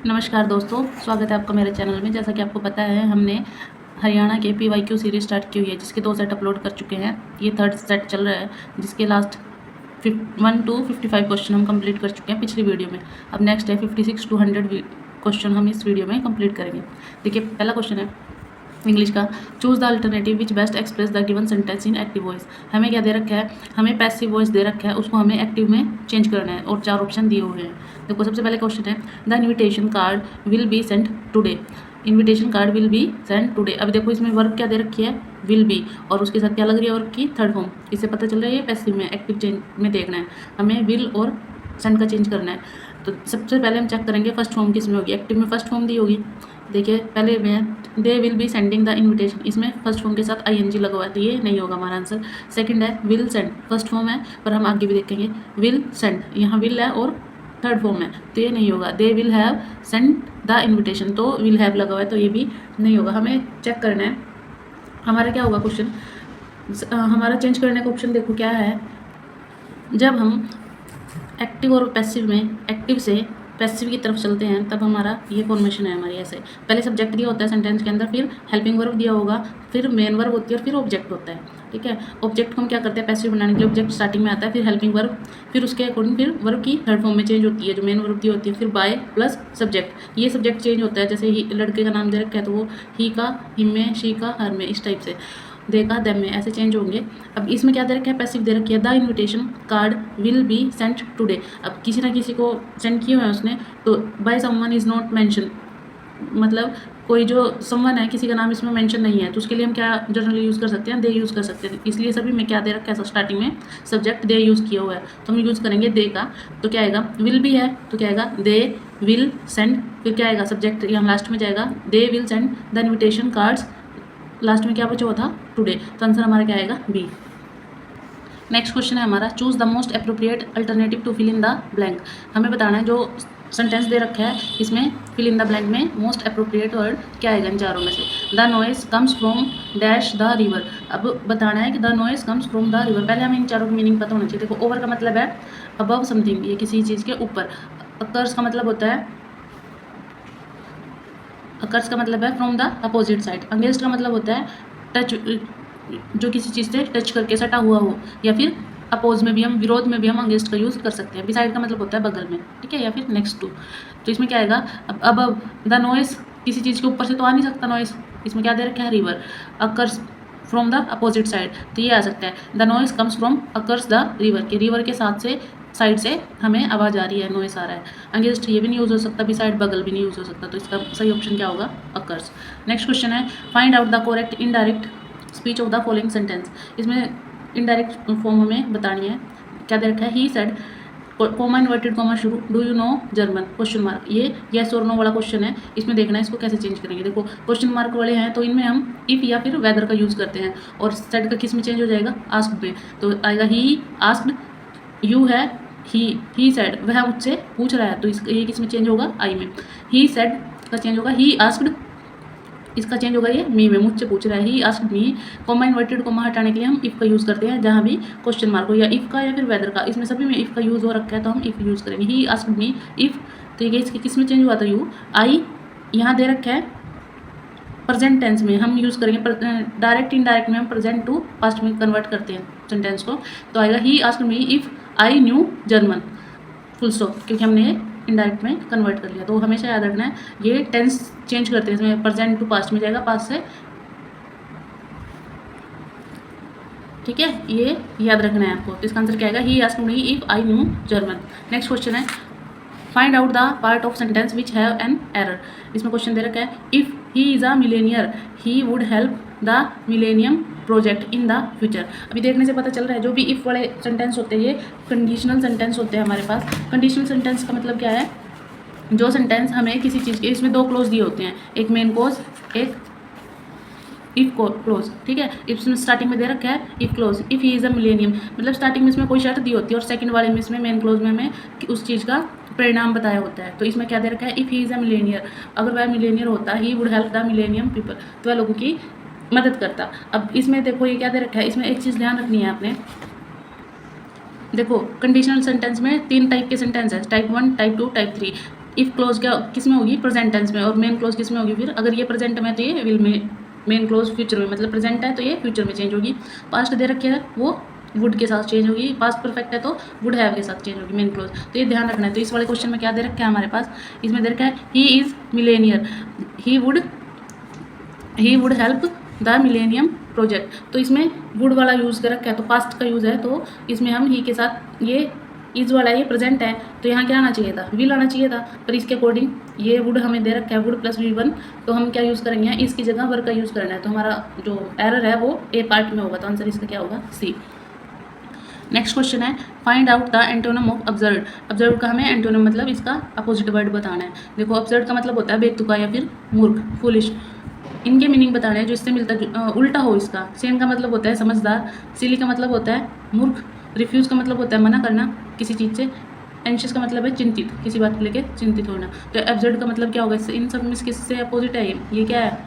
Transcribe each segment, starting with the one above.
नमस्कार दोस्तों, स्वागत है आपका मेरे चैनल में। जैसा कि आपको पता है, हमने हरियाणा के PYQ सीरीज़ स्टार्ट की हुई है, जिसके 2 सेट अपलोड कर चुके हैं। ये थर्ड सेट चल रहा है, जिसके लास्ट 1 to 55 क्वेश्चन हम कंप्लीट कर चुके हैं पिछली वीडियो में। अब नेक्स्ट है 56 to 100 क्वेश्चन हम इस वीडियो में कंप्लीट करेंगे। देखिए, पहला क्वेश्चन है इंग्लिश का। Choose the alternative which best express the given sentence in active voice. हमें क्या दे रखा है, हमें पैसिव वॉइस दे रखा है, उसको हमें एक्टिव में चेंज करना है और 4 ऑप्शन दिए हुए हैं। देखो, सबसे पहले क्वेश्चन है the invitation card will be sent today. Invitation card will be sent today. अब देखो, इसमें वर्ब क्या दे रखी है, विल बी, और उसके साथ क्या लग रही है वर्ब की थर्ड फॉर्म। इससे पता चल रहा है ये पैसिव में, एक्टिव चेंज में देखना है हमें, विल और सेंट का चेंज करना है। तो सबसे पहले हम चेक करेंगे फर्स्ट फॉर्म किस में होगी। एक्टिव में फर्स्ट फॉर्म दी होगी। देखिए, पहले में they will be sending the invitation, इसमें फर्स्ट फॉर्म के साथ ING लगा हुआ है, तो ये नहीं होगा हमारा आंसर। सेकंड है विल सेंड, फर्स्ट फॉर्म है पर हम आगे भी देखेंगे। विल सेंड, यहाँ विल है और थर्ड फॉर्म है, तो ये नहीं होगा। They will have send the invitation, तो विल हैव लगा हुआ है, तो ये भी नहीं होगा। हमें चेक करना है हमारा क्या होगा क्वेश्चन। हमारा चेंज करने का ऑप्शन देखो क्या है। जब हम एक्टिव और पैसिव में एक्टिव से पैसिव की तरफ चलते हैं, तब हमारा ये फॉर्मेशन है हमारी ऐसे। पहले सब्जेक्ट दिया होता है सेंटेंस के अंदर, फिर हेल्पिंग वर्ब दिया होगा, फिर मेन वर्ब होती है और फिर ऑब्जेक्ट होता है। ठीक है, ऑब्जेक्ट को हम क्या करते हैं, पैसिव बनाने के लिए ऑब्जेक्ट स्टार्टिंग में आता है, फिर हेल्पिंग वर्ब, फिर उसके अकॉर्डिंग फिर वर्ब की थर्ड फॉर्म में चेंज होती है, जो मेन वर्ब दी होती है, फिर बाय प्लस सब्जेक्ट। ये सब्जेक्ट चेंज होता है, जैसे ही लड़के का नाम दे रखा है तो वो ही का, हिम में, शी का, हर में, इस टाइप से, देगा, देम में, ऐसे चेंज होंगे। अब इसमें क्या दे रखा है, पैसिव दे रखी है the invitation card will be sent today. अब किसी ना किसी को सेंड किया हुआ है उसने, तो by someone is not mention, मतलब कोई जो समवन है, किसी का नाम इसमें मेंशन नहीं है, तो उसके लिए हम क्या जनरली यूज़ कर सकते हैं, दे यूज़ कर सकते हैं। इसलिए सभी में क्या दे रखा है, स्टार्टिंग में सब्जेक्ट दे यूज़ किया हुआ है, तो हम यूज़ करेंगे दे का। तो क्या आएगा, विल भी है तो क्या आएगा, दे विल सेंड, फिर क्या आएगा, सब्जेक्ट यहाँ लास्ट में जाएगा, they will send the invitation cards, last में क्या बचा हुआ था, टुडे। तो आंसर हमारा क्या आएगा, बी। नेक्स्ट क्वेश्चन है हमारा, choose the most appropriate alternative to fill in the blank. हमें बताना है जो सेंटेंस दे रखा है, इसमें फिल इन द ब्लैंक में मोस्ट अप्रोप्रिएट वर्ड क्या आएगा इन चारों में से। The noise comes from dash the river. अब बताना है कि the noise comes from the river. पहले हमें इन चारों का मीनिंग पता होना चाहिए। देखो, ओवर का मतलब है अबव समथिंग, ये किसी चीज़ के ऊपर। अकर्स का मतलब होता है, अकर्स का मतलब है from the opposite side. Against का मतलब होता है टच, जो किसी चीज़ से टच करके सटा हुआ हो, या फिर अपोज में भी हम, विरोध में भी हम अगेंस्ट का यूज़ कर सकते हैं। बिसाइड का मतलब होता है बगल में, ठीक है, या फिर नेक्स्ट टू। तो इसमें क्या आएगा, अब द नॉइस, किसी चीज़ के ऊपर से तो आ नहीं सकता नॉइस, इसमें क्या दे रखा है, river. Occurs from the opposite side, तो ये आ सकता है the noise comes from occurs the river, के रिवर के साथ से साइड से हमें आवाज़ आ रही है, नॉइस आ रहा है। अगेंस्ट ये भी नहीं यूज़ हो सकता, बिसाइड बगल भी नहीं यूज़ हो सकता, तो इसका सही ऑप्शन क्या होगा, अकर्स। नेक्स्ट क्वेश्चन है, find out the correct indirect speech of the following sentence. इसमें इनडायरेक्ट फॉर्म हमें बतानी है। क्या दे रखा है, he said, comma inverted comma शुरू, do you know German, question mark. ये येस और नो वाला क्वेश्चन है, इसमें देखना है इसको कैसे चेंज करेंगे। देखो, क्वेश्चन मार्क वाले हैं तो इनमें हम इफ़ या फिर वेदर का यूज़ करते हैं, और सेड का किस में चेंज हो जाएगा, आस्क्ड में। तो आएगा ही आस्क्ड, यू है ही सेड, वह मुझसे पूछ रहा है, तो ये किस में चेंज होगा, आई में। ही सेड का चेंज होगा ही आस्क्ड, इसका चेंज होगा ये मी में, मुझसे पूछ रहा है, ही आस्क्ड मी। कॉमा इन्वर्टेड कॉमा हटाने के लिए हम इफ़ का यूज़ करते हैं, जहाँ भी क्वेश्चन मार्क हो, या इफ़ का या फिर वेदर का, इसमें सभी में इफ़ का यूज़ हो रखा है, तो हम इफ़ यूज़ करेंगे। ही आस्क्ड मी इफ़, तो ये इसके किस में चेंज हुआ था, यू। आई यहाँ दे रखा है प्रेजेंट टेंस में, हम यूज़ करेंगे डायरेक्ट इनडायरेक्ट में हम प्रेजेंट टू पास्ट में कन्वर्ट करते हैं सेंटेंस को। तो आएगा he asked me if I knew German, full stop, क्योंकि हमने इनडायरेक्ट में कन्वर्ट कर लिया। तो हमेशा याद रखना है, ये टेंस चेंज करते हैं, इसमें प्रेजेंट टू पास्ट में जाएगा, पास्ट से, ठीक है, ये याद रखना है आपको। तो इसका आंसर क्या आएगा, he asked me if I knew German. Next question है, find out the part of sentence which have an error. इसमें क्वेश्चन दे रखा है, if he is a millionaire he would help the millennium project in the future. अभी देखने से पता चल रहा है, जो भी इफ़ वाले सेंटेंस होते हैं ये कंडीशनल सेंटेंस होते हैं हमारे पास। कंडीशनल सेंटेंस का मतलब क्या है, जो सेंटेंस हमें किसी चीज़ के, इसमें 2 क्लोज दिए होते हैं, एक मेन क्लोज, एक इफ क्लोज, ठीक है। इसमें स्टार्टिंग में दे रखा है if close, if he is a millennium, मतलब स्टार्टिंग में इसमें कोई शर्त दी होती है, और सेकंड वाले में, इसमें मेन क्लोज में हमें उस चीज़ का परिणाम बताया होता है। तो इसमें क्या दे रखा है, if he is a Millionaire, अगर वह मिलेनियर होता, ही would help the millennium people, तो वह लोगों की मदद करता। अब इसमें देखो ये क्या दे रखा है, इसमें एक चीज़ ध्यान रखनी है आपने। देखो, कंडीशनल सेंटेंस में 3 टाइप के सेंटेंस है, type 1, type 2, type 3। If close क्या किस में होगी, प्रेजेंट टेंस में, और मेन क्लोज किस में होगी फिर, अगर ये प्रेजेंट में तो ये विल में, मेन क्लोज फ्यूचर में, मतलब प्रेजेंट है तो ये फ्यूचर में चेंज होगी। पास्ट दे रखे है वो वुड के साथ चेंज होगी, पास्ट परफेक्ट है तो वुड हैव के साथ चेंज होगी मेन क्लोज। तो ये ध्यान रखना है। तो इस वाले क्वेश्चन में क्या दे रखा है हमारे पास, इसमें दे रखा है he is Millionaire, he would help the millennium project. तो इसमें वुड वाला यूज़ कर रखा है तो पास्ट का यूज़ है, तो इसमें हम ही के साथ ये इज वाला ये प्रेजेंट है तो यहाँ क्या आना चाहिए था, विल आना चाहिए था, पर इसके अकॉर्डिंग ये वुड हमें दे रखा है वुड प्लस V1, तो हम क्या यूज़ करेंगे, इसकी जगह वर्क का यूज़ करना है। तो हमारा जो एरर है वो ए पार्ट में होगा, तो आंसर इसका क्या होगा, सी। नेक्स्ट क्वेश्चन है find out the antonym of absurd. Absurd का हमें एंटोनिम मतलब इसका अपोजिट वर्ड बताना है। देखो अब्सर्ड का मतलब होता है बेतुका या फिर मूर्ख, फुलिश। इनके मीनिंग बताने हैं जो इससे मिलता उल्टा हो इसका। सेम का मतलब होता है समझदार, सिली का मतलब होता है मूर्ख, रिफ्यूज़ का मतलब होता है मना करना किसी चीज़ से, एंशियस का मतलब है चिंतित, किसी बात को लेकर चिंतित होना। तो एब्सर्ड का मतलब क्या होगा, इससे इन सब में किससे अपोजिट है ये क्या है,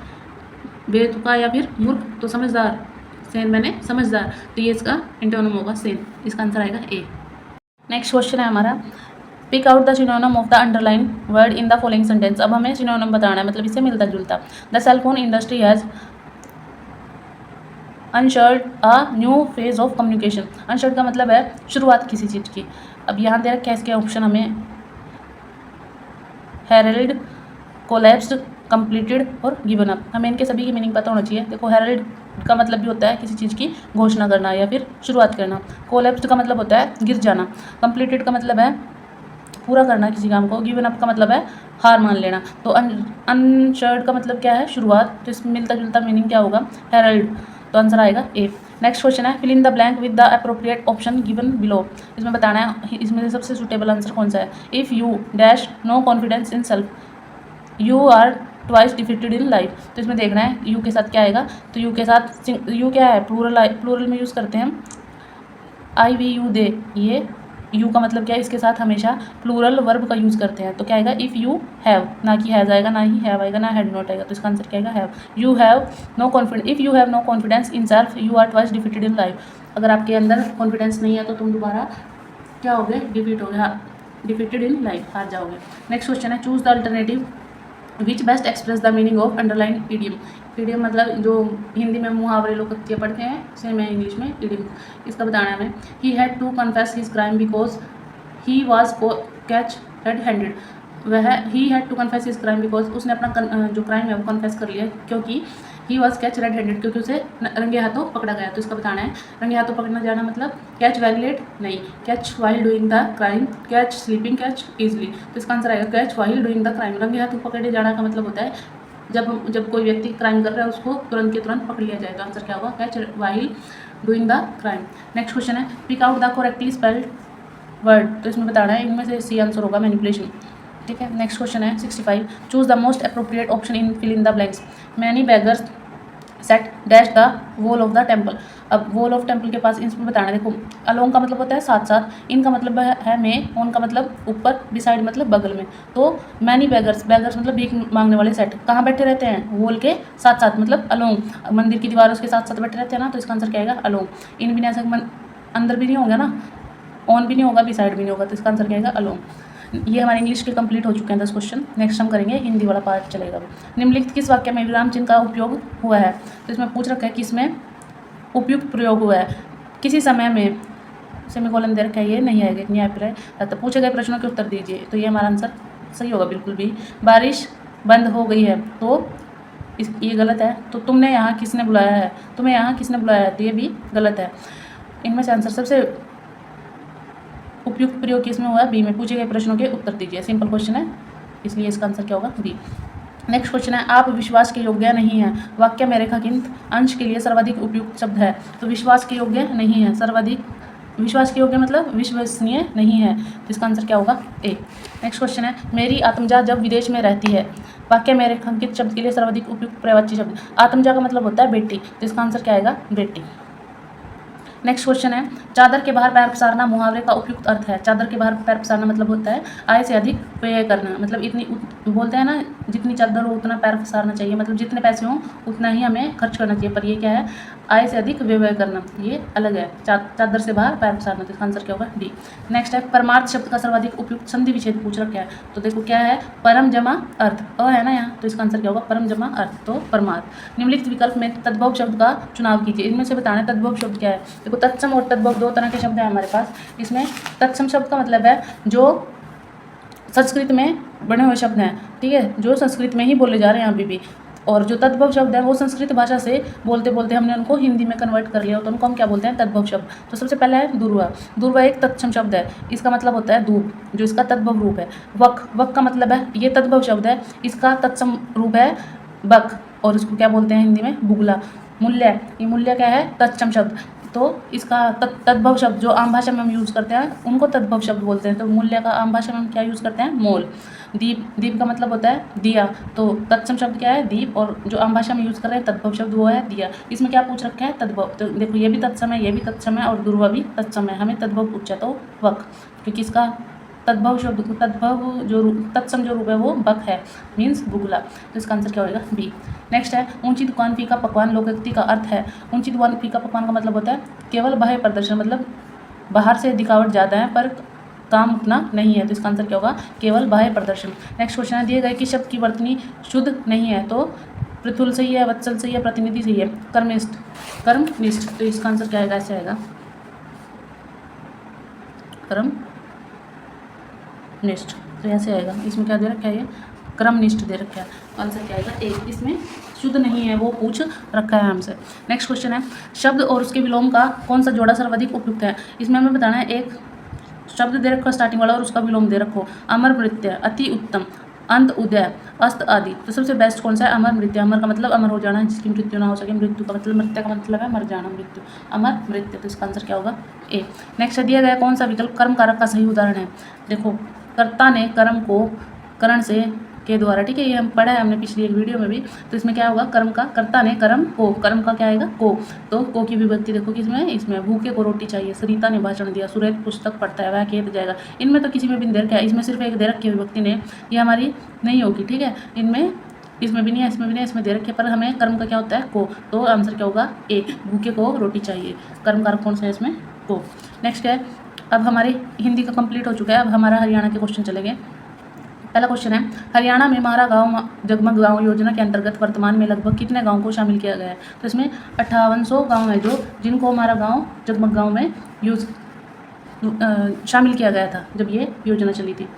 बेतुका या फिर मूर्ख, तो समझदार, सेन मैंने समझदार, तो ये इसका एंटोनिम होगा सेन। इसका आंसर आएगा ए। नेक्स्ट क्वेश्चन है हमारा pick out the synonym of the underline word in the following sentence. अब हमें सिनोनिम बताना है, मतलब इससे मिलता जुलता। The cell phone industry has ushered a new phase of communication. Ushered का मतलब है शुरुआत किसी चीज़ की। अब यहाँ दे रखा है इसके ऑप्शन हमें हेरल्ड, कोलैप्स्ड, कंप्लीटेड और गिवन अप। हमें इनके सभी की मीनिंग पता होना चाहिए। देखो हेरल्ड का मतलब भी होता है किसी चीज़ की घोषणा करना या फिर शुरुआत करना। कोलैप्स्ड का मतलब होता है गिर जाना। कंप्लीटेड का मतलब है पूरा करना किसी काम को। गिवन अप का मतलब है हार मान लेना। तो अनशर्ड का मतलब क्या है, शुरुआत। तो इसमें मिलता जुलता मीनिंग क्या होगा, हेरल्ड। तो आंसर आएगा ए। नेक्स्ट क्वेश्चन है fill in the blank with the appropriate option given below. इसमें बताना है इसमें से सबसे सूटेबल आंसर कौन सा है। If you dash no confidence in self, you are twice defeated in life. तो इसमें देखना है यू के साथ क्या आएगा। तो यू के साथ यू क्या है, प्लूरल में यूज़ करते हैं हम, आई वी यू दे। ये यू का मतलब क्या है, इसके साथ हमेशा प्लूरल वर्ब का यूज़ करते हैं। तो क्या आएगा, इफ़ यू हैव, ना कि हैज़ आएगा, ना ही हैव आएगा, ना हैड नॉट आएगा। तो इसका आंसर क्या आएगा, have. You have no confidence, if you have no confidence in self you are twice defeated in life. अगर आपके अंदर कॉन्फिडेंस नहीं है तो तुम दोबारा क्या हो गए, डिफीट हो गए, डिफीटेड इन लाइफ, हार जाओगे। नेक्स्ट क्वेश्चन है choose the alternative which best express the meaning of underline idiom. Idiom मतलब जो हिंदी में मुहावरे लोग कच्चे पढ़ते हैं, सेम है इंग्लिश में इडियम। इसका बताना है हमें। He had to confess his crime because he was catch red handed. वह he had to confess his crime because उसने अपना जो क्राइम है वो कन्फेस कर लिया, क्योंकि ही वॉज कैच रेड हैंडेड, क्योंकि उसे रंगे हाथों पकड़ा गया। तो इसका बताना है रंगे हाथों पकड़ना जाना मतलब कैच वेरी लेट नहीं, catch while doing the crime, catch sleeping, catch easily. तो इसका आंसर आएगा catch while doing the crime. रंगे हाथों पकड़े जाना का मतलब होता है जब कोई व्यक्ति क्राइम कर रहा है उसको तुरंत के तुरंत पकड़ लिया जाए। तो आंसर क्या होगा, catch while doing the crime. Next question है pick out the correctly spelled word. तो इसमें बताना है इनमें से सी आंसर होगा मैनिपुलेशन। ठीक है। नेक्स्ट क्वेश्चन है 65 choose the most appropriate option in fill in the blanks. Many beggars set dash the wall of the temple. अब वॉल ऑफ टेम्पल के पास इसमें बताना है, देखो अलोंग का मतलब होता है साथ साथ, इनका मतलब है में, ऑन का मतलब ऊपर, बिसाइड मतलब बगल में। तो मैनी बेगर्स, बेगर्स मतलब भीख मांगने वाले सेट कहाँ बैठे रहते हैं, वॉल के साथ साथ, मतलब अलोंग, मंदिर की दीवारों के साथ साथ बैठे रहते हैं ना। तो इसका आंसर क्या आएगा, अलोंग। इन भी नहीं ऐसा अंदर भी नहीं होगा ना, ऑन भी नहीं होगा, बिसाइड भी नहीं होगा। तो इसका आंसर क्या आएगा, अलोंग। ये हमारे इंग्लिश के कंप्लीट हो चुके हैं 10 क्वेश्चन। नेक्स्ट हम करेंगे हिंदी वाला पार्ट चलेगा। निम्नलिखित किस वाक्य में विराम चिन्ह का उपयोग हुआ है। तो इसमें पूछ रखा है कि इसमें उपयुक्त प्रयोग हुआ है। किसी समय में सेमीकोलन दे रखा है, ये नहीं आएगा, इतनी अभिप्राय। तो पूछे गए प्रश्नों के उत्तर दीजिए। तो ये हमारा आंसर सही होगा बिल्कुल भी। बारिश बंद हो गई है तो ये गलत है। तो तुमने यहाँ किसने बुलाया है, तुम्हें यहाँ किसने बुलाया है, तो ये भी गलत है। इनमें से आंसर सबसे उपयुक्त प्रयोग किसमें हुआ है, बी में। पूछे गए प्रश्नों के उत्तर दीजिए। सिंपल क्वेश्चन है इसलिए इसका आंसर क्या होगा, बी। नेक्स्ट क्वेश्चन है आप विश्वास के योग्य नहीं है। वाक्य में रेखांकित अंश के लिए सर्वाधिक उपयुक्त शब्द है। तो विश्वास के योग्य नहीं है, सर्वाधिक विश्वास के योग्य मतलब विश्वसनीय नहीं है। तो इसका आंसर क्या होगा, ए। नेक्स्ट क्वेश्चन है मेरी आत्मजा जब विदेश में रहती है। वाक्य में रेखांकित शब्द के लिए सर्वाधिक उपयुक्त पर्यायवाची शब्द। आत्मजा का मतलब होता है बेटी, तो इसका आंसर क्या आएगा, बेटी। नेक्स्ट क्वेश्चन है चादर के बाहर पैर पसारना मुहावरे का उपयुक्त अर्थ है। चादर के बाहर पैर पसारना मतलब होता है आय से अधिक व्यय करना, मतलब इतनी बोलते हैं ना जितनी चादर हो उतना पैर पसारना चाहिए, मतलब जितने पैसे हों उतना ही हमें खर्च करना चाहिए। पर ये क्या है, आय से अधिक व्यय करना, ये अलग है। चादर से बाहर पैर पसारना, तो इसका आंसर क्या होगा डी। नेक्स्ट है परमार्थ शब्द का सर्वाधिक उपयुक्त संधि विच्छेद पूछ रखा है। तो देखो क्या है, परम जमा अर्थ, अ है ना यहाँ, तो इसका आंसर क्या होगा परम जमा अर्थ, तो परमार्थ। निम्नलिखित विकल्प में तद्भव शब्द का चुनाव कीजिए। इनमें से बताना तद्भव शब्द क्या है। देखो तत्सम और तद्भव दो तरह के शब्द हैं हमारे पास। इसमें तत्सम शब्द का मतलब है जो संस्कृत में बने हुए शब्द हैं, ठीक है, जो संस्कृत में ही बोले जा रहे हैं अभी भी। और जो तद्भव शब्द है वो संस्कृत भाषा से बोलते बोलते हमने उनको हिंदी में कन्वर्ट कर लिया, तो उनको हम क्या बोलते हैं तद्भव शब्द। तो सबसे पहला है दुर्वा। दुर्वा एक तत्सम शब्द है, इसका मतलब होता है धूप, जो इसका तद्भव रूप है। वक, वक का मतलब है, ये तद्भव शब्द है, इसका तत्सम रूप है बक, और इसको क्या बोलते हैं हिंदी में बुगला। मूल्य, ये मूल्य क्या है तत्सम शब्द, तो इसका तद्भव शब्द जो आम भाषा में हम यूज़ करते हैं उनको तद्भव शब्द बोलते हैं। तो मूल्य का आम भाषा में हम क्या यूज़ करते हैं मोल। दीप, दीप का मतलब होता है दिया, तो तत्सम शब्द क्या है दीप, और जो आम भाषा में यूज़ कर रहे हैं तद्भव शब्द वो है दिया। इसमें क्या पूछ रखा है तद्भव, तो देखो ये भी तत्सम है, ये भी तत्सम है, और दुर्वा भी तत्सम है। हमें तद्भव पूछा तो वक, क्योंकि इसका तद्भव शब्द तद्भव जो तत्सम जो रूप है वो बक है, मीन्स बुगला, तो इसका आंसर क्या होगा बी। नेक्स्ट है ऊंची दुकान फीका पकवान लोकोक्ति का अर्थ है। ऊंची दुकान फीका पकवान का मतलब होता है केवल बाह्य प्रदर्शन, मतलब बाहर से दिखावट ज़्यादा है पर काम उतना नहीं है, तो इसका आंसर क्या होगा केवल बाह्य प्रदर्शन। नेक्स्ट क्वेश्चन है दिए गए कि शब्द की वर्तनी शुद्ध नहीं है, तो पृथुल सही है, वत्सल सही है, प्रतिनिधि सही है, कर्मनिष्ठ, कर्मनिष्ठ, तो इसका आंसर क्या आएगा, ऐसे आएगा कर्मनिष्ठ, तो ऐसे आएगा। इसमें क्या दे रखा है, ये क्रमनिष्ठ दे रखा है, आंसर क्या आएगा एक। इसमें शुद्ध नहीं है वो पूछ रखा है हमसे। नेक्स्ट क्वेश्चन है शब्द और उसके विलोम का कौन सा जोड़ा सर्वाधिक उपयुक्त है। इसमें हमें बताना है एक शब्द दे रखो स्टार्टिंग वाला और उसका विलोम दे रखो। अमर मृत्य, अति उत्तम, अंत उदय, अस्त आदि, तो सबसे बेस्ट कौन सा है अमर मृत्य। अमर का मतलब अमर हो जाना, जिसकी मृत्यु ना हो सके, मृत्यु का मतलब मृत्य का मतलब है मर जाना, मृत्यु, अमर मृत्य, तो इसका आंसर क्या होगा ए। नेक्स्ट दिया गया कौन सा विकल्प कर्म कारक का सही उदाहरण है। देखो कर्ता ने कर्म को करण से के द्वारा, ठीक है, ये हम पढ़ा है हमने पिछली एक वीडियो में भी, तो इसमें क्या होगा कर्म का, कर्ता ने कर्म को, कर्म का क्या आएगा को, तो को की विभक्ति देखो किसमें, इसमें भूखे को रोटी चाहिए, सरिता ने भाषण दिया, सुरेश पुस्तक पढ़ता है, वह खेत जाएगा। इनमें तो किसी में भी नहीं दे रखा है, इसमें सिर्फ एक दे रखी है विभक्ति ने, ये हमारी नहीं होगी, ठीक है, इनमें इसमें भी नहीं है, इसमें भी नहीं है, इसमें दे रखे पर हमें कर्म का क्या होता है को, तो आंसर क्या होगा ए, भूखे को रोटी चाहिए, कर्म कारक कौन सा है इसमें को। नेक्स्ट है अब हमारी हिंदी का कंप्लीट हो चुका है, अब हमारा हरियाणा के क्वेश्चन चलेंगे। पहला क्वेश्चन है हरियाणा में महारा गांव जगमग गांव योजना के अंतर्गत वर्तमान में लगभग कितने गांव को शामिल किया गया है। तो इसमें 5800 गांव है जो जिनको हमारा गांव जगमग गांव में शामिल किया गया था जब ये योजना चली थी।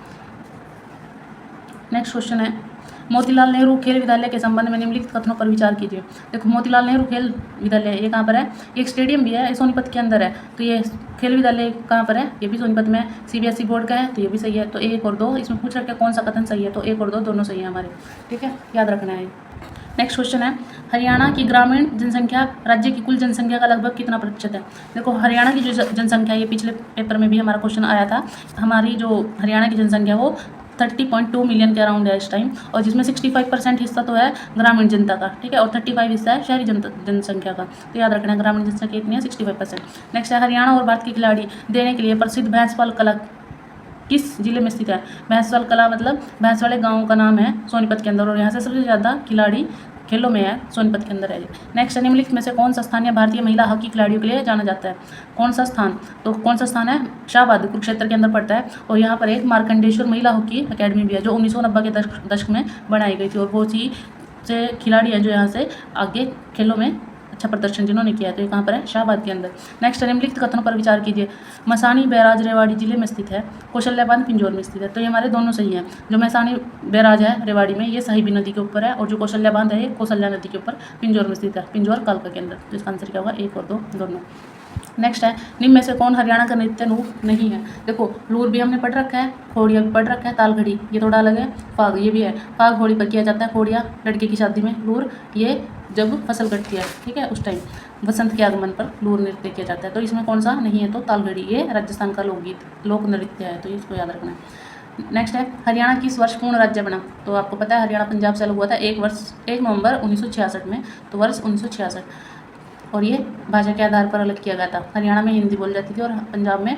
नेक्स्ट क्वेश्चन है मोतीलाल नेहरू खेल विद्यालय के संबंध में निम्नलिखित कथनों पर विचार कीजिए। देखो मोतीलाल नेहरू खेल विद्यालय ये कहाँ पर है, एक स्टेडियम भी है, ये सोनीपत के अंदर है, तो ये खेल विद्यालय कहाँ पर है, ये भी सोनीपत में, सीबीएसई बोर्ड का है, तो ये भी सही है। तो एक और दो इसमें पूछ रखे कौन सा कथन सही है, तो एक और दो दोनों सही है हमारे, ठीक है, याद रखना है। नेक्स्ट क्वेश्चन है हरियाणा की ग्रामीण जनसंख्या राज्य की कुल जनसंख्या का लगभग कितना प्रतिशत है। देखो हरियाणा की जो जनसंख्या, ये पिछले पेपर में भी हमारा क्वेश्चन आया था, हमारी जो हरियाणा की जनसंख्या वो 30.2 मिलियन के अराउंड है इस टाइम, और जिसमें 65% हिस्सा तो है ग्रामीण जनता का, ठीक है, और 35 हिस्सा है शहरी जनसंख्या का, तो याद रखना ग्रामीण जनसंख्या कितनी है 65%। नेक्स्ट है हरियाणा और भारत के खिलाड़ी देने के लिए प्रसिद्ध भैंसवाल कला किस जिले में स्थित है। भैंसवाल कला मतलब भैंसवाले गाँव का नाम है सोनीपत के अंदर, और यहाँ से सबसे ज़्यादा खिलाड़ी खेलों में है सोनीपत के अंदर है। नेक्स्ट निम्नलिखित में से कौन सा स्थान या भारतीय महिला हॉकी खिलाड़ियों के लिए जाना जाता है। कौन सा स्थान, तो कौन सा स्थान है शाहबाद कुरुक्षेत्र के अंदर पड़ता है, और यहाँ पर एक मार्कंडेश्वर महिला हॉकी अकेडमी भी है जो 1990 के दशक में बनाई गई थी, और बहुत ही से खिलाड़ी हैं जो यहाँ से आगे खेलों में अच्छा प्रदर्शन जिन्होंने किया है, तो ये कहाँ पर है शाहबाद के अंदर। नेक्स्ट निम्नलिखित कथनों पर विचार कीजिए। मसानी बैराज रेवाड़ी जिले में स्थित है, कौशल्या बांध पिंजौर में स्थित है, तो ये हमारे दोनों सही हैं। जो मसानी बैराज है रेवाड़ी में ये साहिबी नदी के ऊपर है, और जो कौशल्या बांध है ये कौशल्या नदी के ऊपर पिंजौर में स्थित है, पिंजौर कालका के अंदर, तो इसका आंसर क्या होगा एक और दो दोनों। नेक्स्ट है निम्न में से कौन हरियाणा का नृत्य रूप नहीं है। देखो लूर भी हमने पढ़ रखा है, खोड़िया भी पढ़ रखा है, तालघड़ी ये थोड़ा अलग है, फाग ये भी है, फाग होड़ी पर किया जाता है, खोड़िया लड़के की शादी में, लूर ये जब फसल कटती है, ठीक है, उस टाइम बसंत के आगमन पर लूर नृत्य किया जाता है, तो इसमें कौन सा नहीं है, तो तालघड़ी ये राजस्थान का लोकगीत लोक नृत्य है, तो इसको याद रखना है। नेक्स्ट है हरियाणा किस वर्ष पूर्ण राज्य बना। तो आपको पता है हरियाणा पंजाब से अलग हुआ था 1 नवंबर 1966 में, तो वर्ष 1966, और ये भाषा के आधार पर अलग किया गया था। हरियाणा में हिंदी बोली जाती थी और पंजाब में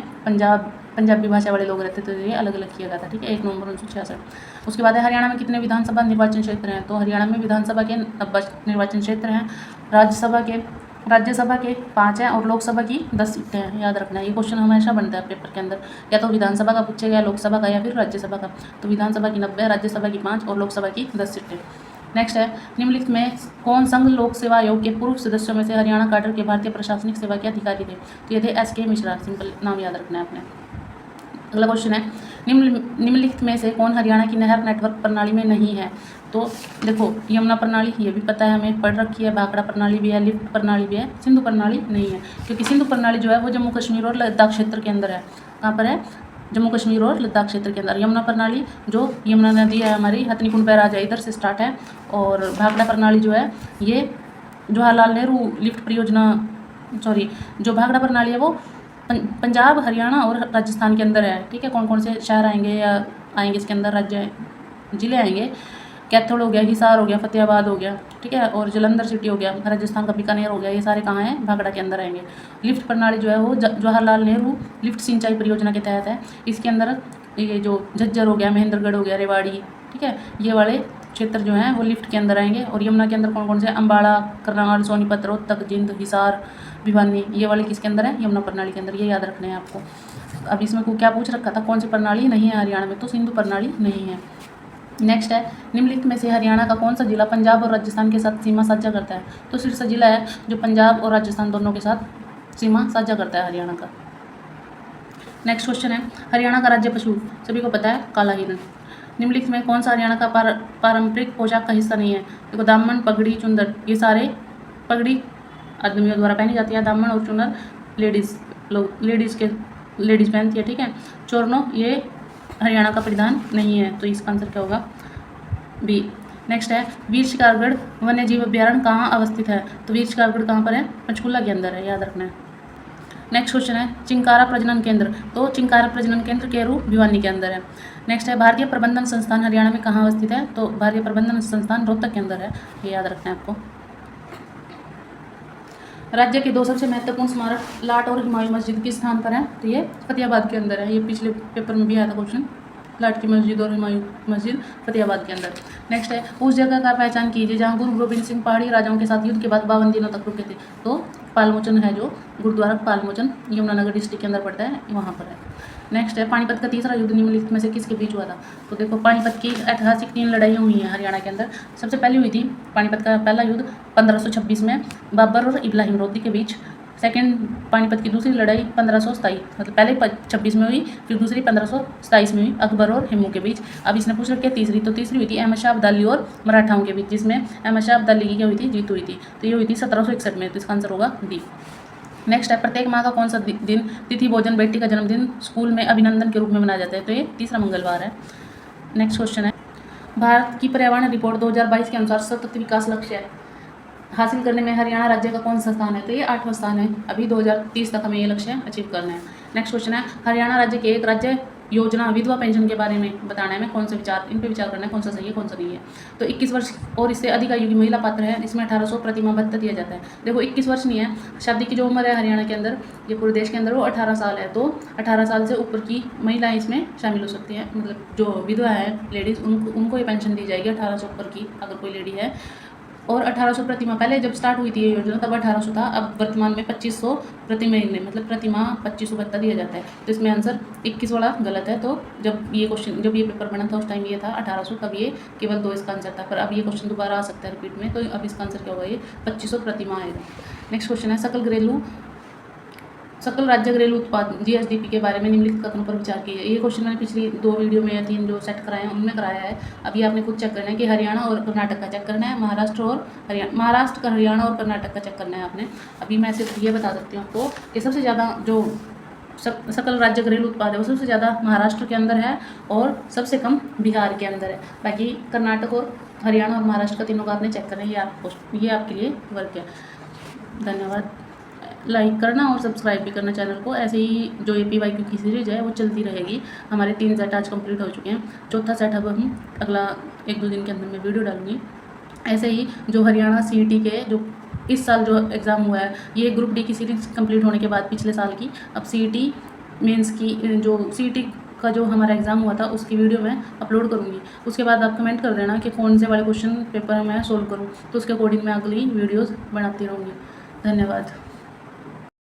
पंजाबी भाषा वाले लोग रहते थे, तो ये अलग अलग किया गया था, ठीक है, 1 नवंबर 1966। उसके बाद है हरियाणा में कितने विधानसभा निर्वाचन क्षेत्र हैं। तो हरियाणा में विधानसभा के 90 निर्वाचन क्षेत्र हैं, राज्यसभा के राज्यसभा के 5 हैं और लोकसभा की 10 सीटें हैं, याद रखना है। ये क्वेश्चन हमेशा बनता है पेपर के अंदर, या तो विधानसभा का पूछेगा, या लोकसभा का, या फिर राज्यसभा का। तो विधानसभा की 90, राज्यसभा की 5 और लोकसभा की 10 सीटें। नेक्स्ट है, निम्नलिखित में कौन संघ लोक सेवा आयोग के पूर्व सदस्यों में से हरियाणा काडर के भारतीय प्रशासनिक सेवा के अधिकारी थे? तो ये थे SK मिश्रा, सिंपल नाम याद रखना है आपने। अगला क्वेश्चन है, निम्नलिखित में से कौन हरियाणा की नहर नेटवर्क प्रणाली में नहीं है? तो देखो, यमुना प्रणाली ये भी पता है, हमें पढ़ रखी है, भाखड़ा प्रणाली भी है, लिफ्ट प्रणाली भी है, सिंधु प्रणाली नहीं है, क्योंकि सिंधु प्रणाली जो है वो जम्मू कश्मीर और लद्दाख क्षेत्र के अंदर है। कहाँ पर है? जम्मू कश्मीर और लद्दाख क्षेत्र के अंदर। यमुना प्रणाली जो यमुना नदी है हमारी, हथनीकुंड बैराज है, इधर से स्टार्ट है। और भाखड़ा प्रणाली जो है ये जवाहरलाल नेहरू लिफ्ट परियोजना, जो भाखड़ा प्रणाली है वो पंजाब, हरियाणा और राजस्थान के अंदर है। ठीक है, कौन कौन से शहर आएंगे या आएंगे इसके अंदर, राज्य जिले आएंगे? कैथल हो गया, हिसार हो गया, फतेहाबाद हो गया, ठीक है, और जलंधर सिटी हो गया, राजस्थान का बीकानेर हो गया, ये सारे कहाँ हैं? भाखड़ा के अंदर आएंगे। लिफ्ट प्रणाली जो है वो जवाहरलाल नेहरू लिफ्ट सिंचाई परियोजना के तहत है। इसके अंदर ये जो झज्जर हो गया, महेंद्रगढ़ हो गया, रेवाड़ी, ठीक है, ये वाले क्षेत्र जो हैं वो लिफ्ट के अंदर आएंगे। और यमुना के अंदर कौन कौन से? अम्बाड़ा, करनाल, सोनीपत, रोहतक, जिंद, हिसार, भिवानी, ये वाले किसके अंदर है? यमुना प्रणाली के अंदर। ये याद रखना है आपको। अब इसमें को क्या पूछ रखा था, कौन सी प्रणाली नहीं है हरियाणा में? तो सिंधु प्रणाली नहीं है। नेक्स्ट है, निम्नलिखित में से हरियाणा का कौन सा जिला पंजाब और राजस्थान के साथ सीमा साझा करता है? तो सिरसा जिला है जो पंजाब और राजस्थान दोनों के साथ सीमा साझा करता है हरियाणा का। नेक्स्ट क्वेश्चन है, हरियाणा का राज्य पशु सभी को पता है, काला हिरण। निम्नलिखित में कौन सा हरियाणा का पारंपरिक पोशाक का हिस्सा नहीं है? देखो, दामन, पगड़ी, चुंदर, ये सारे, पगड़ी आदमियों द्वारा पहनी जाती है, दामन और चुनर लेडीज़ पहनती है, ठीक है। चोरनो ये हरियाणा का परिधान नहीं है, तो इसका आंसर क्या होगा? बी। नेक्स्ट है, वीर शिकारगढ़ वन्य जीव अभ्यारण्य कहाँ अवस्थित है? तो वीर शिकारगढ़ कहाँ पर है? पंचकुला के अंदर है, याद रखना है। नेक्स्ट क्वेश्चन है, चिंकारा प्रजनन केंद्र। तो चिंकारा प्रजनन केंद्र केरू, भिवानी के अंदर है। नेक्स्ट है, भारतीय प्रबंधन संस्थान हरियाणा में कहाँ अवस्थित है? तो भारतीय प्रबंधन संस्थान रोहतक के अंदर है, ये याद रखना है आपको। राज्य के 2 सबसे महत्वपूर्ण स्मारक लाट और हुमायूं मस्जिद किस स्थान पर है? तो ये फतेहाबाद के अंदर है। ये पिछले पेपर में भी आया था क्वेश्चन, लाट की मस्जिद और हुमायूं मस्जिद फतेहाबाद के अंदर। नेक्स्ट है, उस जगह का पहचान कीजिए जहाँ गुरु गोबिंद सिंह पहाड़ी राजाओं के साथ युद्ध के बाद 52 दिनों तक रुके थे। तो पालमोचन है, जो गुरुद्वारा पालमोचन यमुनानगर डिस्ट्रिक्ट के अंदर पड़ता है, वहाँ पर है। नेक्स्ट है, पानीपत का तीसरा युद्ध निम्नलिखित में से किसके बीच हुआ था? तो देखो, पानीपत की ऐतिहासिक 3 लड़ाइयाँ हुई हैं हरियाणा के अंदर। सबसे पहले हुई थी पानीपत का पहला युद्ध 1526 में बाबर और इब्राहिम लोदी के बीच। सेकेंड पानीपत की दूसरी लड़ाई 1527, मतलब पहले 26 में हुई, फिर दूसरी 1527 में हुई, अकबर और हिमू के बीच। अब इसने पूछ रखी है तीसरी, तो तीसरी हुई थी अहमद शाह अब्दाली और मराठाओं के बीच, जिसमें अहमद शाह अब्दाली की क्या हुई थी? जीत हुई थी। तो ये हुई थी 1761 में, तो इसका आंसर होगा डी। नेक्स्ट है, प्रत्येक माह का कौन सा दिन तिथि भोजन बेटी का जन्मदिन स्कूल में अभिनंदन के रूप में मनाया जाता है? तो ये तीसरा मंगलवार है। नेक्स्ट क्वेश्चन है, भारत की पर्यावरण रिपोर्ट 2022 के अनुसार सतत विकास लक्ष्य हासिल करने में हरियाणा राज्य का कौन सा स्थान है? तो ये 8वां स्थान है। अभी 2030 तक हमें ये लक्ष्य अचीव करना है। नेक्स्ट क्वेश्चन है, हरियाणा राज्य के एक राज्य योजना विधवा पेंशन के बारे में बताना है, कौन से इन पे विचार करना है, कौन सा सही है, कौन सा नहीं है। तो 21 वर्ष और इससे अधिक आयु की महिला पात्र है, इसमें 1800 प्रतिमाह भत्ता दिया जाता है। देखो, 21 वर्ष नहीं है, शादी की जो उम्र है हरियाणा के अंदर, ये पूरे देश के अंदर, वो 18 साल है। तो 18 साल से ऊपर की महिलाएं इसमें शामिल हो सकती हैं, मतलब जो विधवा है लेडीज़, उनको ये पेंशन दी जाएगी 18 से ऊपर की, अगर कोई लेडी है। और 1800 प्रतिमाह, पहले जब स्टार्ट हुई थी ये योजना तब 1800 था, अब वर्तमान में 2500 प्रति महीने, मतलब प्रतिमाह 2500 भत्ता दिया जाता है। तो इसमें आंसर 21 वाला गलत है। तो जब ये पेपर बना था उस टाइम ये था 1800, तब ये केवल 2 इसका आंसर था। पर अब ये क्वेश्चन दोबारा आ सकता है रिपीट में, तो अब इसका आंसर क्या होगा? ये 2500 प्रतिमाह आएगा। नेक्स्ट क्वेश्चन है, सकल राज्य घरेलू उत्पाद GSDP के बारे में निम्नलिखित कथनों पर विचार कीजिए। ये क्वेश्चन मैंने पिछली 2 वीडियो में या 3 जो सेट कराए हैं उनमें कराया है। अभी आपने खुद चेक करना है कि हरियाणा और कर्नाटक का चेक करना है, महाराष्ट्र का हरियाणा और कर्नाटक का चेक करना है आपने। अभी मैं सिर्फ ये बता सकती हूँ आपको कि सबसे ज़्यादा जो सकल राज्य घरेलू उत्पाद है वो सबसे ज़्यादा महाराष्ट्र के अंदर है और सबसे कम बिहार के अंदर है। बाकी कर्नाटक और हरियाणा और महाराष्ट्र का तीनों का आपने चेक करना है। ये आपके लिए वर्क है। धन्यवाद। लाइक करना और सब्सक्राइब भी करना चैनल को। ऐसे ही जो APYQ की सीरीज है वो चलती रहेगी। हमारे 3 सेट आज कंप्लीट हो चुके हैं, 4था सेट अब हम अगला 1-2 दिन के अंदर मैं वीडियो डालूंगी। ऐसे ही जो हरियाणा CET के जो इस साल जो एग्ज़ाम हुआ है, ये ग्रुप D की सीरीज कंप्लीट होने के बाद पिछले साल की, अब CET मेंस की जो CET का जो हमारा एग्ज़ाम हुआ था उसकी वीडियो मैं अपलोड करूँगी। उसके बाद आप कमेंट कर देना कि कौन से वाले क्वेश्चन पेपर मैं सोल्व करूँ, तो उसके अकॉर्डिंग मैं अगली वीडियोज़ बनाती रहूँगी। धन्यवाद।